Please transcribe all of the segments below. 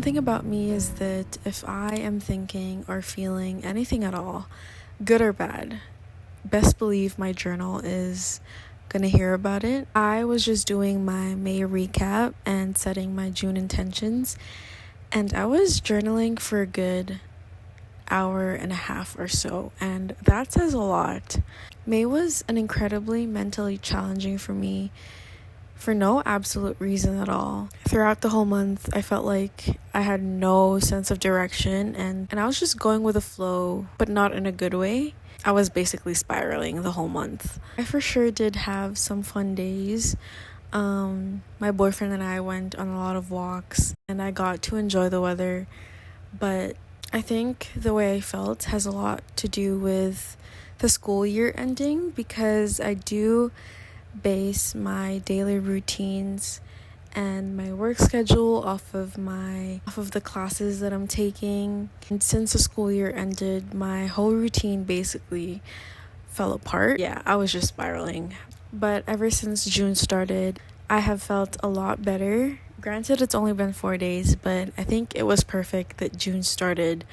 One thing about me is that if I am thinking or feeling anything at all, good or bad, best believe my journal is gonna hear about it. I was just doing my May recap and setting my June intentions, and I was journaling for a good hour and a half or so, and that says a lot. May was an incredibly mentally challenging for me for no absolute reason at all. Throughout the whole month, I felt like I had no sense of direction and I was just going with the flow, but not in a good way. I was basically spiraling the whole month. I for sure did have some fun days. My boyfriend and I went on a lot of walks and I got to enjoy the weather, but I think the way I felt has a lot to do with the school year ending, because I do base my daily routines and my work schedule off of the classes that I'm taking. And since the school year ended, my whole routine basically fell apart. Yeah, I was just spiraling. But ever since June started, I have felt a lot better. Granted, it's only been 4 days, but I think it was perfect that June started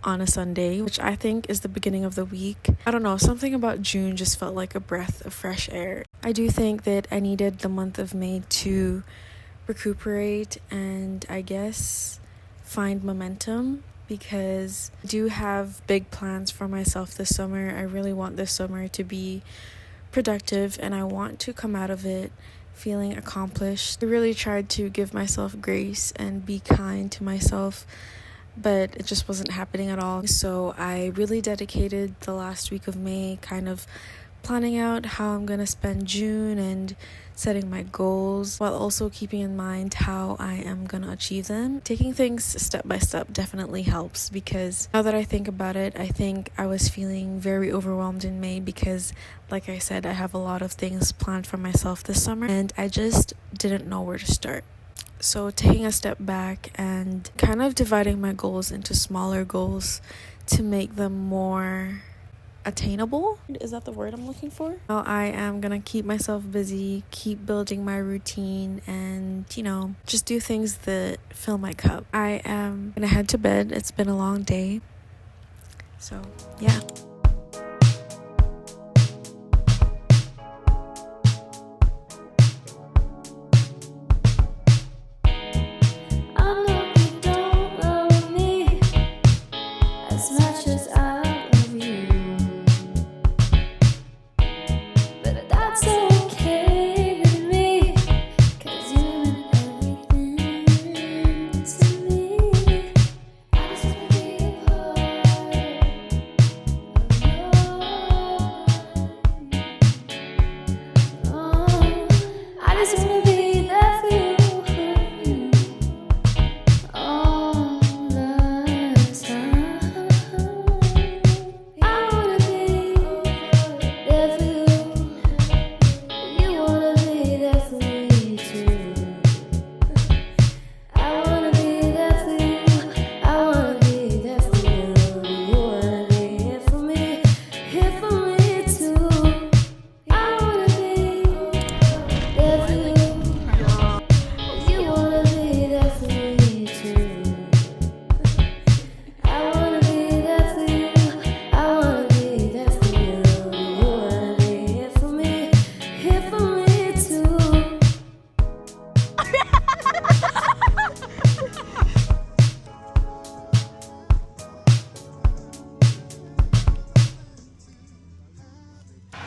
on a Sunday, which I think is the beginning of the week. I don't know, something about June just felt like a breath of fresh air. I do think that I needed the month of May to recuperate and I guess find momentum, because I do have big plans for myself this summer. I really want this summer to be productive and I want to come out of it feeling accomplished. I really tried to give myself grace and be kind to myself, but it just wasn't happening at all. So I really dedicated the last week of May kind of planning out how I'm gonna spend June and setting my goals, while also keeping in mind how I am gonna achieve them. Taking things step by step definitely helps, because now that I think about it, I think I was feeling very overwhelmed in May because, like I said, I have a lot of things planned for myself this summer and I just didn't know where to start. So taking a step back and kind of dividing my goals into smaller goals to make them more attainable. Is that the word I'm looking for? Now I am gonna keep myself busy, keep building my routine, and just do things that fill my cup. I am gonna head to bed. It's been a long day. So yeah.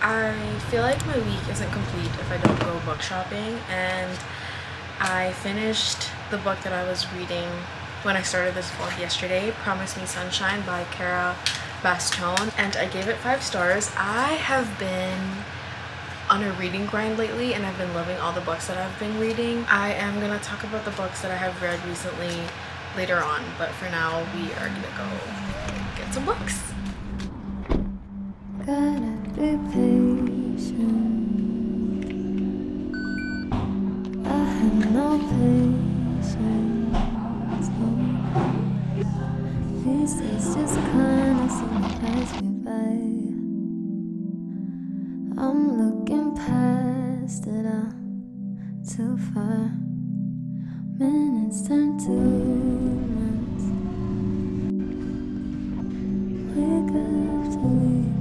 I feel like my week isn't complete if I don't go book shopping, and I finished the book that I was reading when I started this vlog yesterday, Promise Me Sunshine by Cara Bastone, and I gave it 5 stars. I have been on a reading grind lately and I've been loving all the books that I've been reading. I am gonna talk about the books that I have read recently later on, but for now we are gonna go get some books. Gotta be patient. I have no patience. These days just kinda seem to pass me by. I'm looking past it all too far. Minutes turn to months, week after week,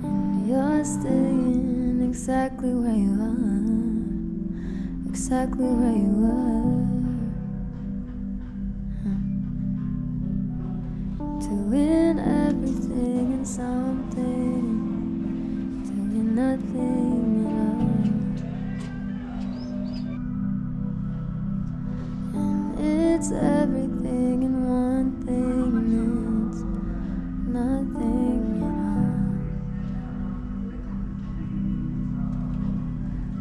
and you're staying exactly where you are, exactly where you were. Doing everything and something, doing nothing at all. And it's everything and one thing, and it's nothing at all.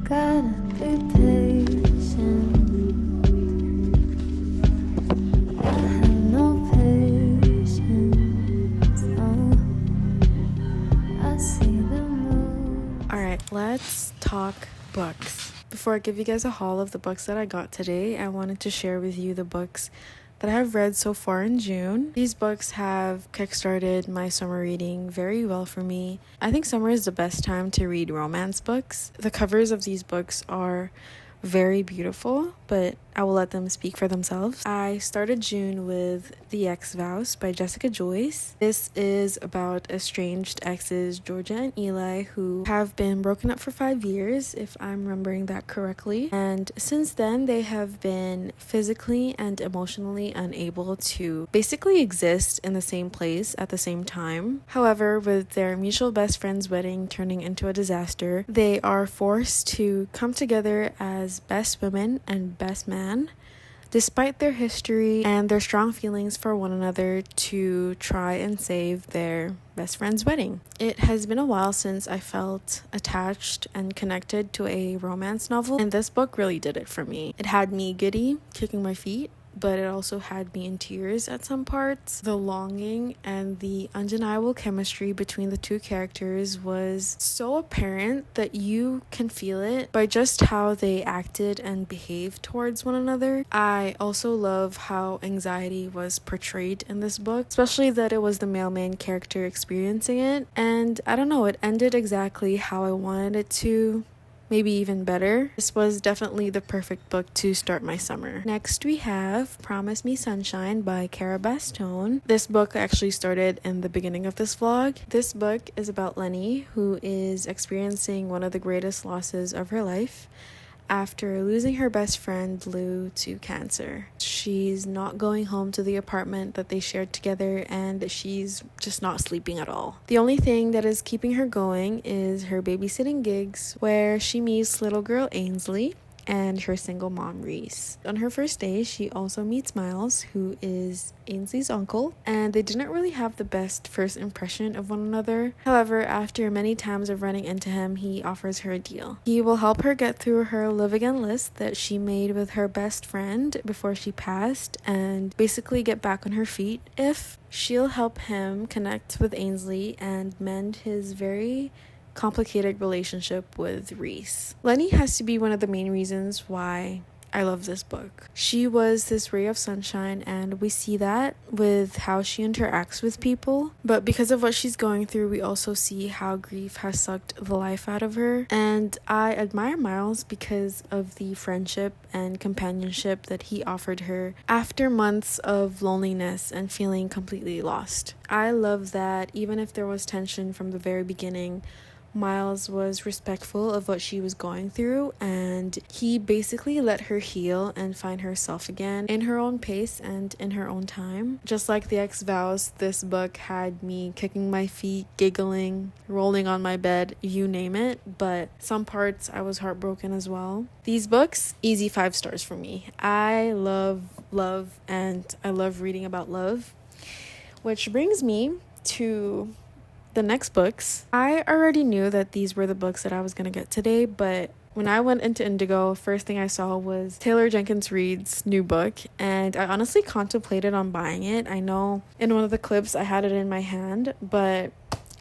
Gotta be patient. I have no patience. Oh, I see the moon. Alright, let's talk books. Before I give you guys a haul of the books that I got today, I wanted to share with you the books that I have read so far in June. These books have kickstarted my summer reading very well for me. I think summer is the best time to read romance books. The covers of these books are very beautiful, but I will let them speak for themselves. I started June with The Ex-Vows by Jessica Joyce. This is about estranged exes Georgia and Eli who have been broken up for 5 years, if I'm remembering that correctly. And since then, they have been physically and emotionally unable to basically exist in the same place at the same time. However, with their mutual best friend's wedding turning into a disaster, they are forced to come together as best women and best man, despite their history and their strong feelings for one another, to try and save their best friend's wedding. It has been a while since I felt attached and connected to a romance novel, and this book really did it for me. It had me giddy, kicking my feet, but it also had me in tears at some parts. The longing and the undeniable chemistry between the two characters was so apparent that you can feel it by just how they acted and behaved towards one another. I also love how anxiety was portrayed in this book, especially that it was the male main character experiencing it. And I don't know, it ended exactly how I wanted it to. Maybe even better. This was definitely the perfect book to start my summer. Next we have Promise Me Sunshine by Cara Bastone. This book actually started in the beginning of this vlog. This book is about Lenny, who is experiencing one of the greatest losses of her life after losing her best friend Lou to cancer. She's not going home to the apartment that they shared together, and she's just not sleeping at all. The only thing that is keeping her going is her babysitting gigs, where she meets little girl Ainsley and her single mom Reese. On her first day, she also meets Miles, who is Ainsley's uncle, and they didn't really have the best first impression of one another. However, after many times of running into him, he offers her a deal. He will help her get through her live again list that she made with her best friend before she passed, and basically get back on her feet if she'll help him connect with Ainsley and mend his very complicated relationship with Reese. Lenny has to be one of the main reasons why I love this book. She was this ray of sunshine, and we see that with how she interacts with people. But because of what she's going through, we also see how grief has sucked the life out of her. And I admire Miles because of the friendship and companionship that he offered her after months of loneliness and feeling completely lost. I love that even if there was tension from the very beginning, Miles was respectful of what she was going through, and he basically let her heal and find herself again in her own pace and in her own time. Just like The Ex-Vows, this book had me kicking my feet, giggling, rolling on my bed, you name it, but some parts I was heartbroken as well. These books, easy 5 stars for me. I love love, and I love reading about love, which brings me to the next books. I already knew that these were the books that I was going to get today, but when I went into Indigo, first thing I saw was Taylor Jenkins Reid's new book, and I honestly contemplated on buying it. I know in one of the clips I had it in my hand, but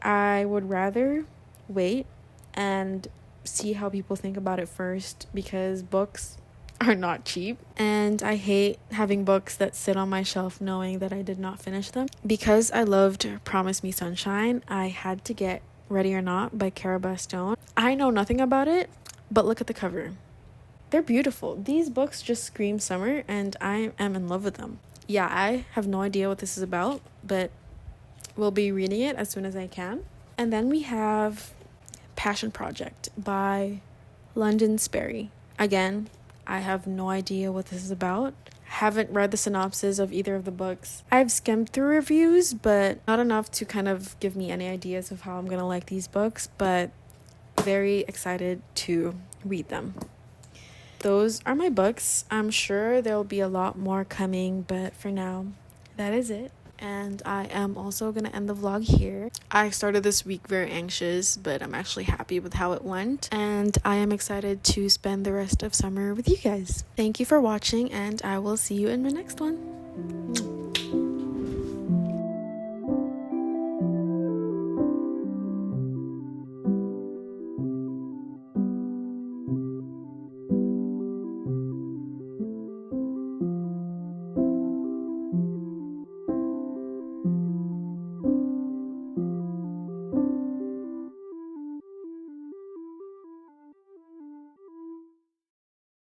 I would rather wait and see how people think about it first, because books are not cheap, and I hate having books that sit on my shelf knowing that I did not finish them. Because I loved Promise Me Sunshine, I had to get Ready or Not by Cara Bastone. I know nothing about it, But look at the cover. They're beautiful. These books just scream summer, and I am in love with them. Yeah, I have no idea what this is about, but we'll be reading it as soon as I can. And then we have Passion Project by London Sperry. Again, I have no idea what this is about. Haven't read the synopsis of either of the books. I've skimmed through reviews, but not enough to kind of give me any ideas of how I'm gonna like these books, but very excited to read them. Those are my books. I'm sure there'll be a lot more coming, but for now, that is it. And I am also going to end the vlog here. I started this week very anxious, but I'm actually happy with how it went. And I am excited to spend the rest of summer with you guys. Thank you for watching, and I will see you in my next one.